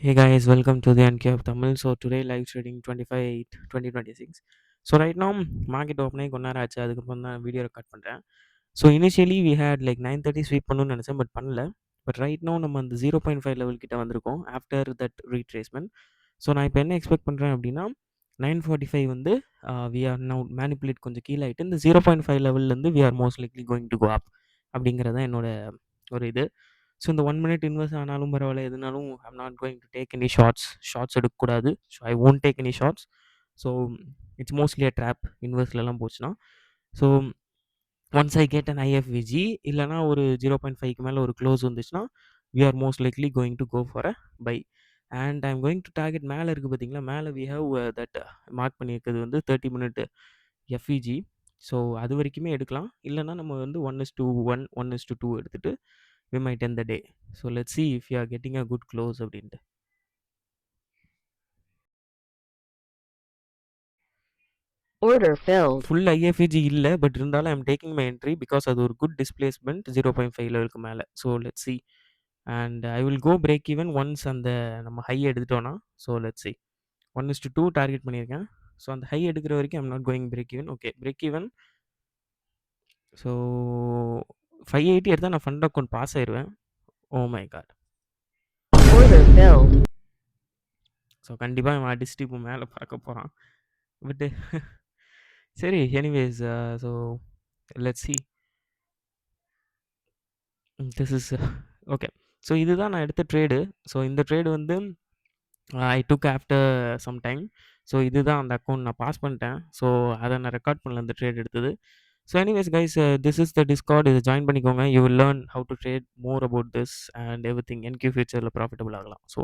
Hey guys, welcome to the NK of Tamil. So today live trading 25/8/2026. So right now market opening கொஞ்ச நேரம் ஆச்சு. அதுக்கப்புறம் தான் video record பண்ணுறேன். So initially we had like 9:30 sweep பண்ணணும்னு நினச்சேன், but பண்ணல. பட் ரைட் நோ நம்ம அந்த 0.5 லெவல் கிட்ட வந்திருக்கோம் ஆஃப்டர் தட் ரீட்ரேஸ்மெண்ட். ஸோ நான் இப்போ என்ன எக்ஸ்பெக்ட் பண்ணுறேன் அப்படின்னா 9:45 வந்து வி ஆர் நவு மேனிப்புலேட் கொஞ்சம் கீழே ஆகிட்டு இந்த 0.5 லெவல்லேருந்து we are most likely going to go up அப்படிங்கிறது தான் என்னோட ஒரு இது. ஸோ இந்த 1 மினிட் இன்வெஸ்ட் ஆனாலும் பரவாயில்ல, எதுனாலும் I'm not going to take any shorts எடுக்கக்கூடாது. So I won't take any shorts. So it's mostly a trap இன்வெஸ்ட்லலாம் போச்சுன்னா. So once I get an IFVG இல்லைனா ஒரு 0.5க்கு மேலே ஒரு க்ளோஸ் வந்துச்சுன்னா we are most likely going to go for a buy. And I'm going to target மேலே இருக்குது பார்த்தீங்களா, மேலே வி ஹவ் தட் மார்க் பண்ணியிருக்கிறது வந்து 30 மினிட் எஃப்இஜி. ஸோ அது வரைக்குமே எடுக்கலாம். இல்லைனா நம்ம வந்து 1:1 1:2 எடுத்துகிட்டு we might end the day. So let's see if you are getting a good close அப்படின்ட்டு. Order filled. ஃபுல் ஐஎஃப்இஜி இல்லை, பட் இருந்தாலும் I'm taking my entry because அது ஒரு குட் டிஸ்பிளேஸ்மெண்ட் 0.5 லெவலுக்கு மேலே. So let's see. And I will go break even once அந்த நம்ம high எடுத்துட்டோன்னா. So let's see. 1:2 டார்கெட் பண்ணியிருக்கேன். ஸோ அந்த ஹை எடுக்கிற வரைக்கும் I'm not going break even. Okay, break even. So 580 எடுத்தால் நான் ஃபண்ட் அக்கௌண்ட் பாஸ் ஆயிடுவேன். Oh my god. Order filled. So கண்டிப்பாக அவன் அடிச்சுட்டு இப்போ மேலே பார்க்க போகிறான். பட்டு சரி, anyways. So let's C. This is okay. So இதுதான் நான் எடுத்த ட்ரேடு. ஸோ இந்த ட்ரேடு வந்து ஐ டுக் ஆஃப்டர் சம் டைம். ஸோ இதுதான் அந்த அக்கௌண்ட் நான் பாஸ் பண்ணிட்டேன். ஸோ அதை நான் ரெக்கார்ட் பண்ணல அந்த ட்ரேட் எடுத்தது. So anyways guys, this is the discord. இது ஜாயின் பண்ணிக்கோங்க. You will learn how to trade more about this and everything. என்கியூ ஃபியூச்சரில் ப்ராஃபிட்டபிள் ஆகலாம். ஸோ